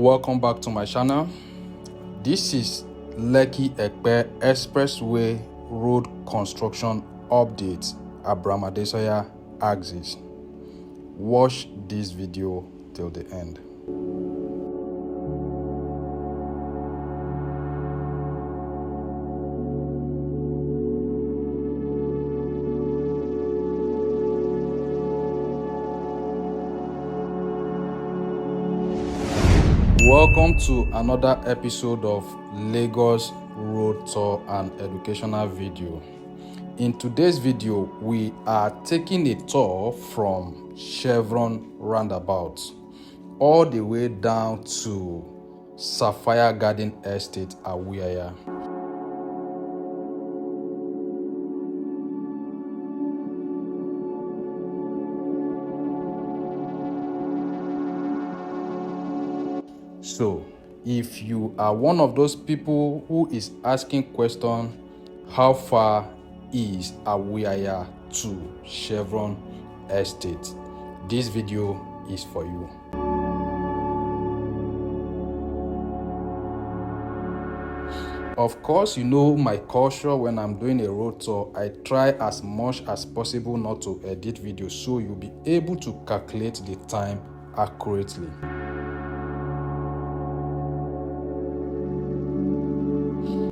Welcome back to my channel. This is Lekki Epe Expressway road construction update at Awoyaya axis. Watch this video till the end. Welcome to another episode of Lagos Road Tour and Educational Video. In today's video, we are taking a tour from Chevron roundabout all the way down to Sapphire Garden Estate, Awoyaya. So, if you are one of those people who is asking question, how far is Awoyaya to Chevron Estate, this video is for you. Of course, you know my culture. When I'm doing a road tour, I try as much as possible not to edit videos, so you'll be able to calculate the time accurately.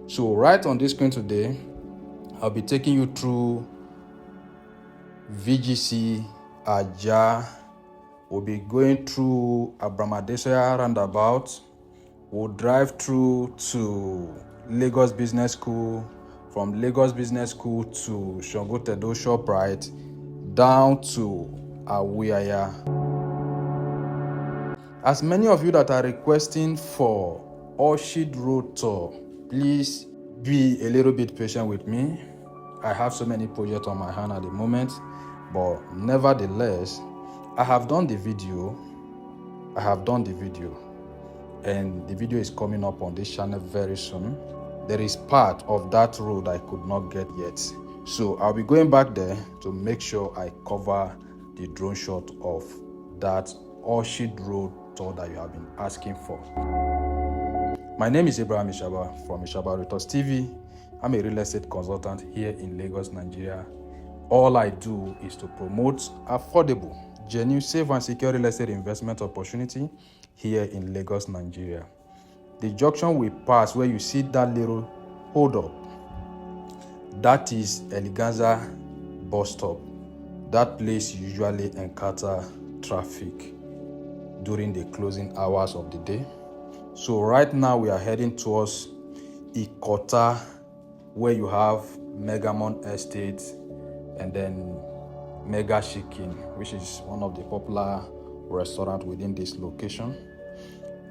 So right on this screen today, I'll be taking you through VGC, Aja. We'll be going through Awoyaya roundabout. We'll drive through to Lagos Business School. From Lagos Business School to Shongotedo ShopRite, down to Awoyaya. As many of you that are requesting for Orchid Road Tour, please be a little bit patient with me. I have so many projects on my hand at the moment, but nevertheless, I have done the video, and the video is coming up on this channel very soon. There is part of that road I could not get yet, so I'll be going back there to make sure I cover the drone shot of that Orchid Road Tour that you have been asking for. My name is Ibrahim Ishaba from Ishaba Realtors TV. I'm a real estate consultant here in Lagos, Nigeria. All I do is to promote affordable, genuine, safe and secure real estate investment opportunity here in Lagos, Nigeria. The junction we pass where you see that little hold up, that is Eleganza bus stop. That place usually encounter traffic during the closing hours of the day. So right now we are heading towards Ikota, where you have Megamon Estate and then Mega Chicken, which is one of the popular restaurants within this location.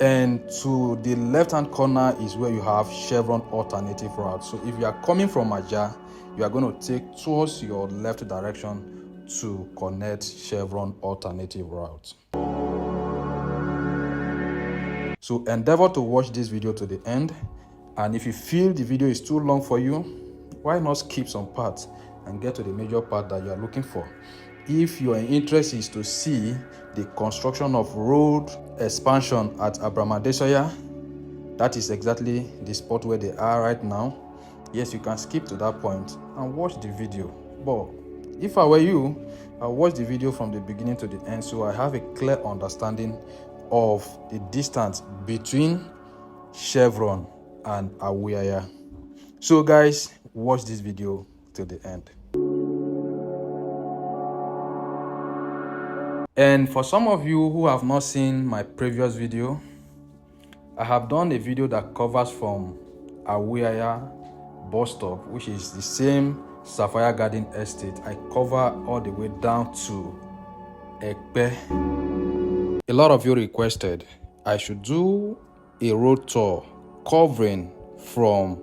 And to the left-hand corner is where you have Chevron alternative route. So if you are coming from Aja, you are going to take towards your left direction to connect Chevron alternative route. So endeavor to watch this video to the end, and if you feel the video is too long for you, why not skip some parts and get to the major part that you are looking for. If your interest is to see the construction of road expansion at Awoyaya, that is exactly the spot where they are right now. Yes, you can skip to that point and watch the video, but if I were you, I'll watch the video from the beginning to the end so I have a clear understanding of the distance between Chevron and Awoyaya. So guys, watch this video till the end. And for some of you who have not seen my previous video, I have done a video that covers from Awoyaya bus stop, which is the same Sapphire Garden Estate. I cover all the way down to Epe. A lot of you requested I should do a road tour covering from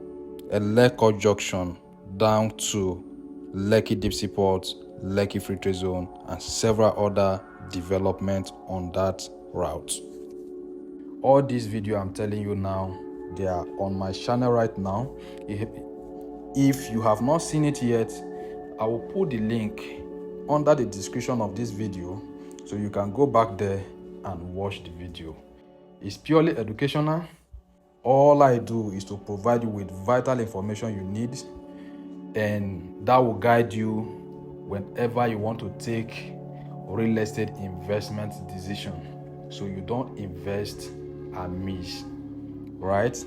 Lekki Junction down to Lekki Deep Seaport, Lekki Free Trade Zone, and several other developments on that route. All this video I'm telling you now, they are on my channel right now. If you have not seen it yet, I will put the link under the description of this video so you can go back there and watch the video. It's purely educational. All I do is to provide you with vital information you need, and that will guide you whenever you want to take real estate investment decision, so you don't invest amiss, right?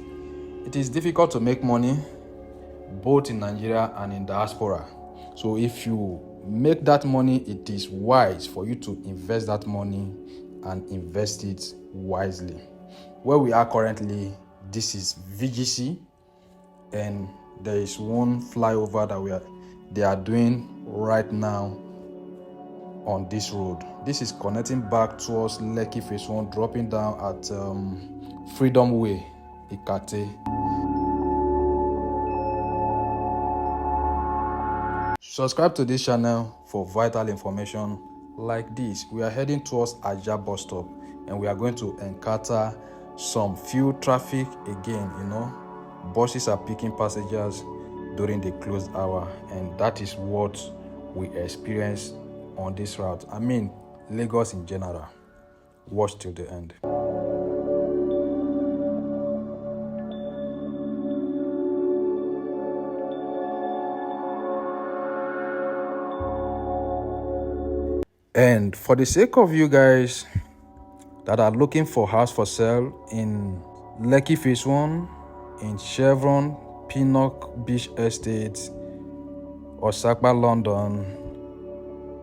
It is difficult to make money both in Nigeria and in diaspora. So if you make that money, it is wise for you to invest that money and invest it wisely. Where we are currently, this is VGC, and there is one flyover that they are doing right now on this road. This is connecting back towards Lekki Phase 1, dropping down at Freedom Way, Ikate. Subscribe to this channel for vital information like this. We are heading towards Aja bus stop, and we are going to encounter some few traffic again. Buses are picking passengers during the closed hour, and that is what we experience on this route. I mean, Lagos in general. Watch till the end. And for the sake of you guys that are looking for house for sale in Lekki Phase 1, in Chevron, Pinnock Beach Estate, Osakpa, London,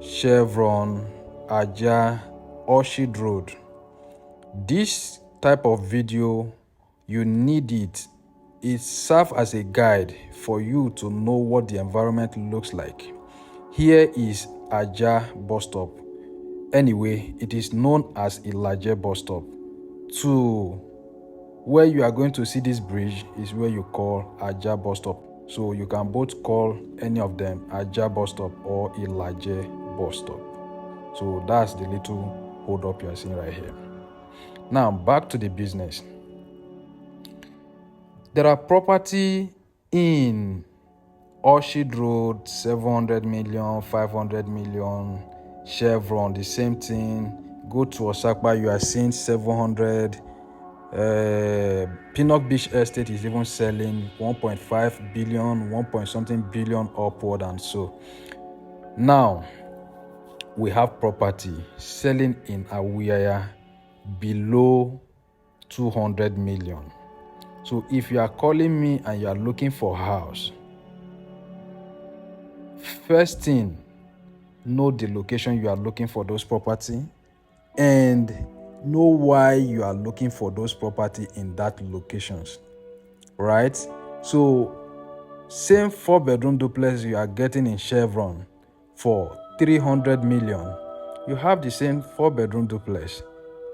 Chevron, Aja, Orchard Road, this type of video, you need it. It serves as a guide for you to know what the environment looks like. Here is Aja bus stop. Anyway, it is known as Ilaje bus stop. To where you are going to see this bridge is where you call Aja bus stop. So you can both call any of them Aja bus stop or Ilaje bus stop. So that's the little hold up you are seeing right here. Now back to the business. There are property in Orchard Road, 700 million, 500 million. Chevron, the same thing. Go to Osakpa, you are seeing 700. Pinnock Beach Estate is even selling 1.5 billion, 1 point something billion upward, and so. Now, we have property selling in Awoyaya below 200 million. So if you are calling me and you are looking for a house, first thing, know the location you are looking for those property, and know why you are looking for those property in that locations, right? So same 4-bedroom duplex you are getting in Chevron for 300 million, you have the same 4-bedroom duplex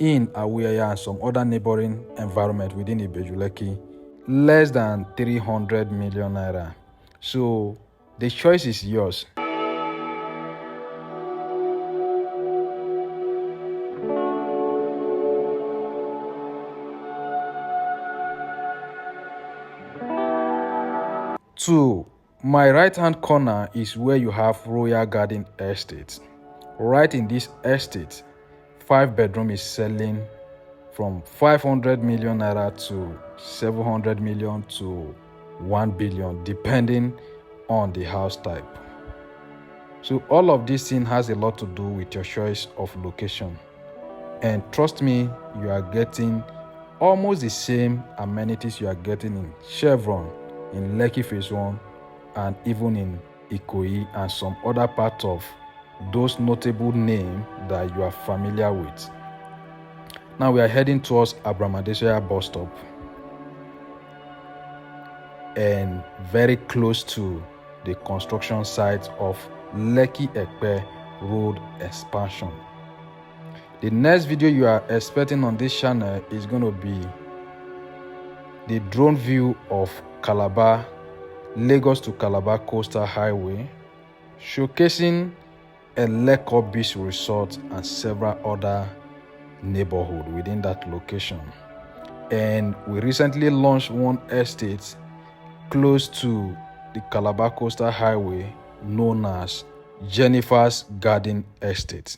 in Awoyaya and some other neighboring environment within Ibeju Lekki, less than 300 million naira. So the choice is yours. To my right hand corner is where you have Royal Garden Estate. Right in this estate, 5-bedroom is selling from 500 million naira to 700 million to 1 billion, depending on the house type. So all of this thing has a lot to do with your choice of location. And trust me, you are getting almost the same amenities you are getting in Chevron, in Lekki Phase 1, and even in Ikoyi and some other part of those notable names that you are familiar with. Now we are heading towards Abramadesaya bus stop, and very close to the construction site of Lekki Epe Road expansion. The next video you are expecting on this channel is going to be the drone view of Calabar, Lagos to Calabar Coastal Highway, showcasing a Lekki Beach Resort and several other neighborhoods within that location. And we recently launched one estate close to the Calabar Coastal Highway known as Jennifer's Garden Estate.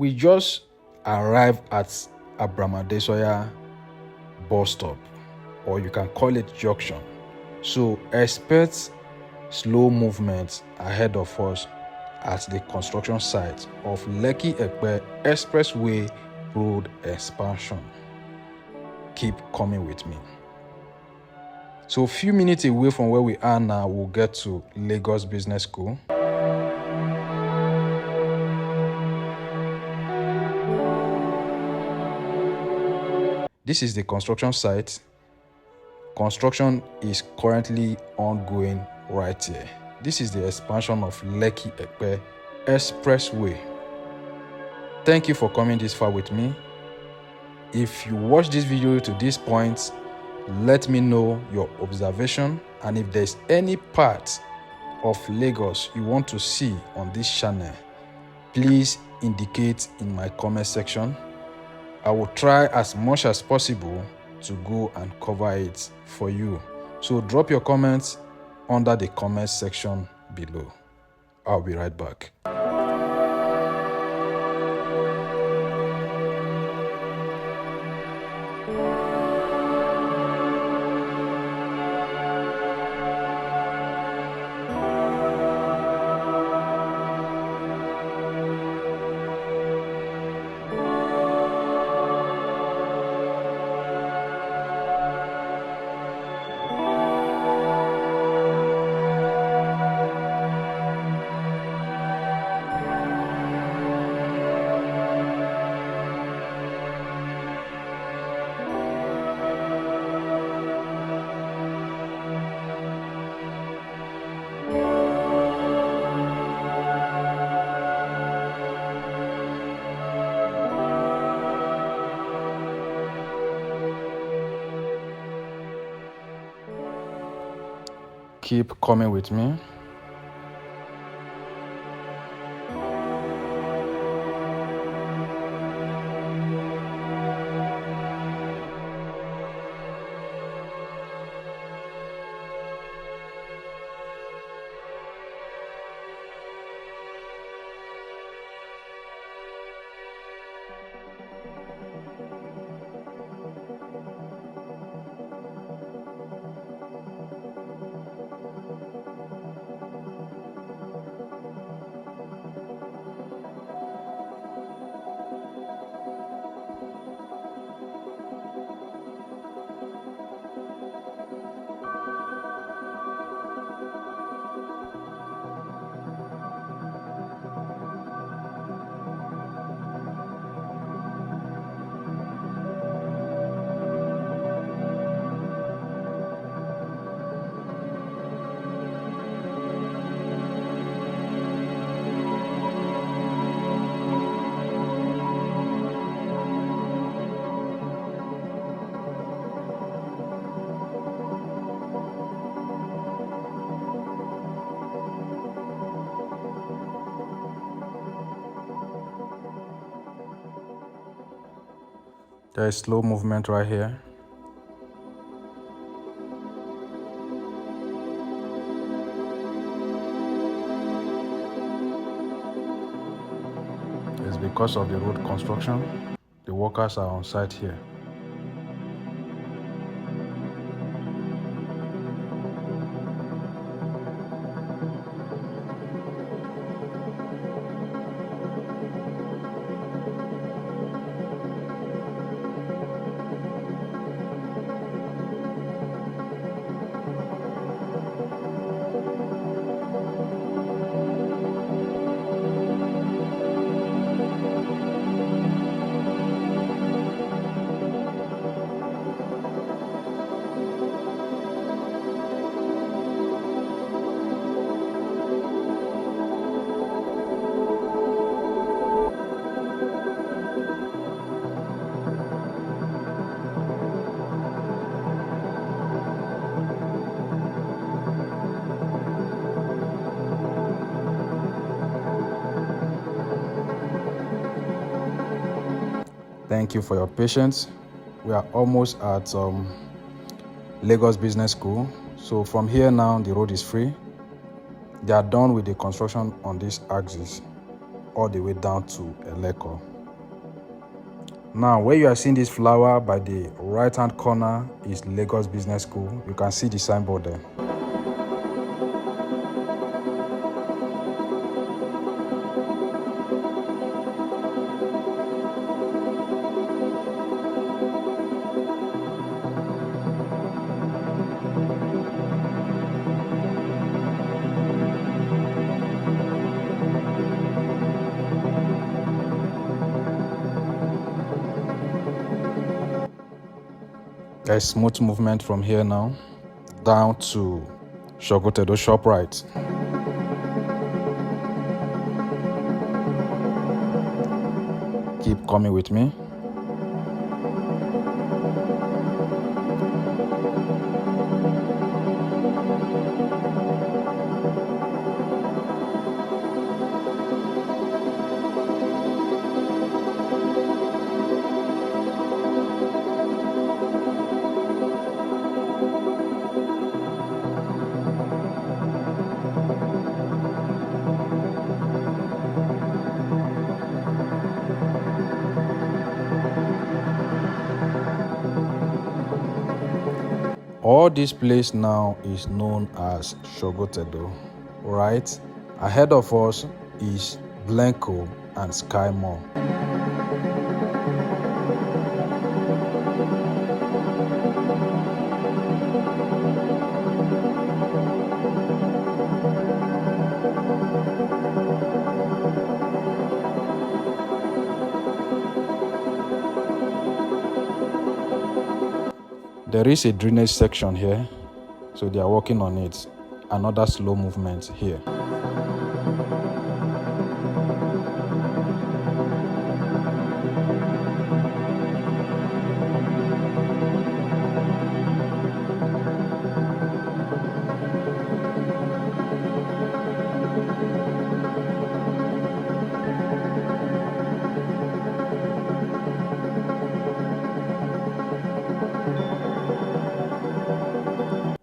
We just arrived at Abramadesoya bus stop, or you can call it junction. So expect slow movement ahead of us at the construction site of Lekki Epe Expressway road expansion. Keep coming with me. So a few minutes away from where we are now, we'll get to Lagos Business School. This is the construction site. Construction is currently ongoing right here. This is the expansion of Lekki Epe Expressway. Thank you for coming this far with me. If you watch this video to this point, let me know your observation, and if there's any part of Lagos you want to see on this channel, please indicate in my comment section. I will try as much as possible to go and cover it for you. So drop your comments under the comment section below. I'll be right back. Keep coming with me. There is slow movement right here. It's because of the road construction. The workers are on site here. Thank you for your patience. We are almost at Lagos Business School. So from here now, the road is free. They are done with the construction on this axis all the way down to Lekki. Now, where you are seeing this flower by the right hand corner is Lagos Business School. You can see the signboard there. There's smooth movement from here now down to Shogotedo ShopRite. Keep coming with me. All this place now is known as Shogotedo, right? Ahead of us is Blanco and Sky Mall. There is a drainage section here, so they are working on it. Another slow movement here.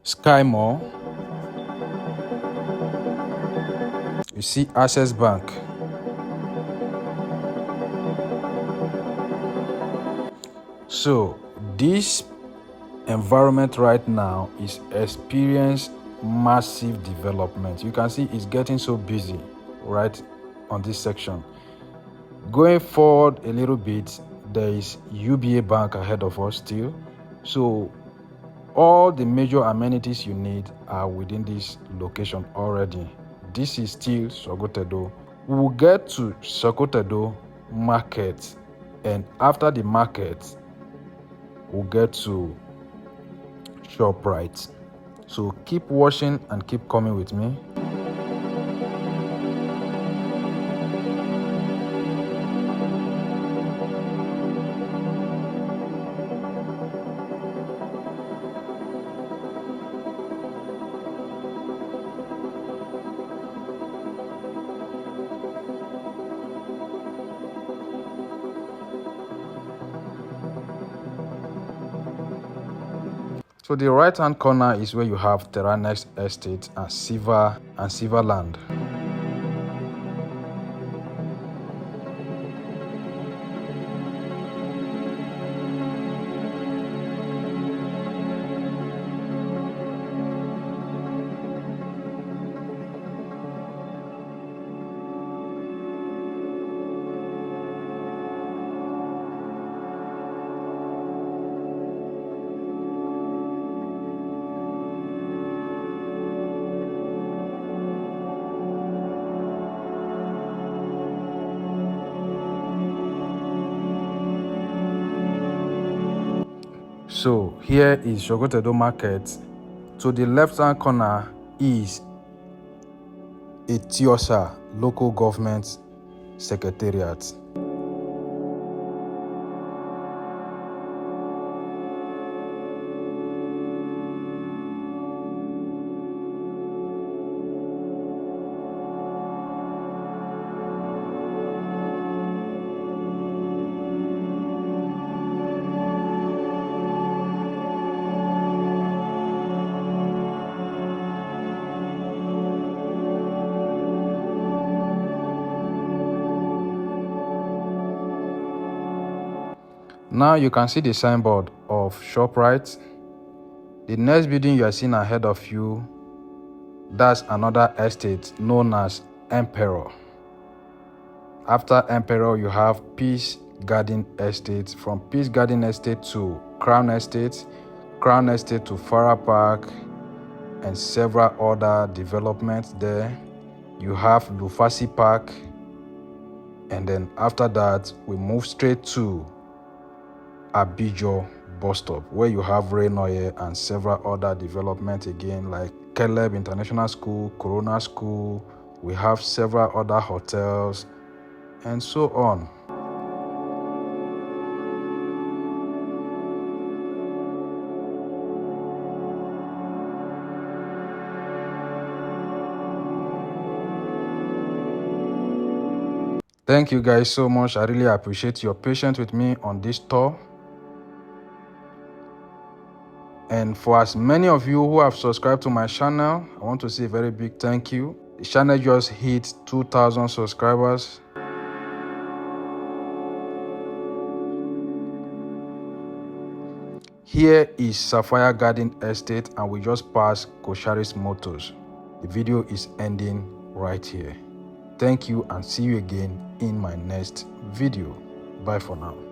Sky Mall. You see Access Bank. So this environment right now is experiencing massive development. You can see it's getting so busy right on this section. Going forward a little bit, there is UBA Bank ahead of us still. So all the major amenities you need are within this location already. This is still Shogotedo. We will get to Shogotedo Market, and after the market, we'll get to ShopRite. So keep watching and keep coming with me. So the right hand corner is where you have Terranex Estate and Silver Land. So here is Shogotedo Market. To the left hand corner is Etiosa Local Government Secretariat. Now you can see the signboard of ShopRite. The next building you are seeing ahead of you, that's another estate known as Emperor. After Emperor, you have Peace Garden Estate. From Peace Garden Estate to Crown Estate to Farah Park, and several other developments there. You have Lufasi Park, and then after that, we move straight to Ibeju bus stop, where you have Renoye and several other developments again, like Caleb International School, Corona School. We have several other hotels and so on. Thank you guys so much. I really appreciate your patience with me on this tour. And for as many of you who have subscribed to my channel, I want to say a very big thank you. The channel just hit 2,000 subscribers. Here is Sapphire Garden Estate, and we just passed Kosharis Motors. The video is ending right here. Thank you and see you again in my next video. Bye for now.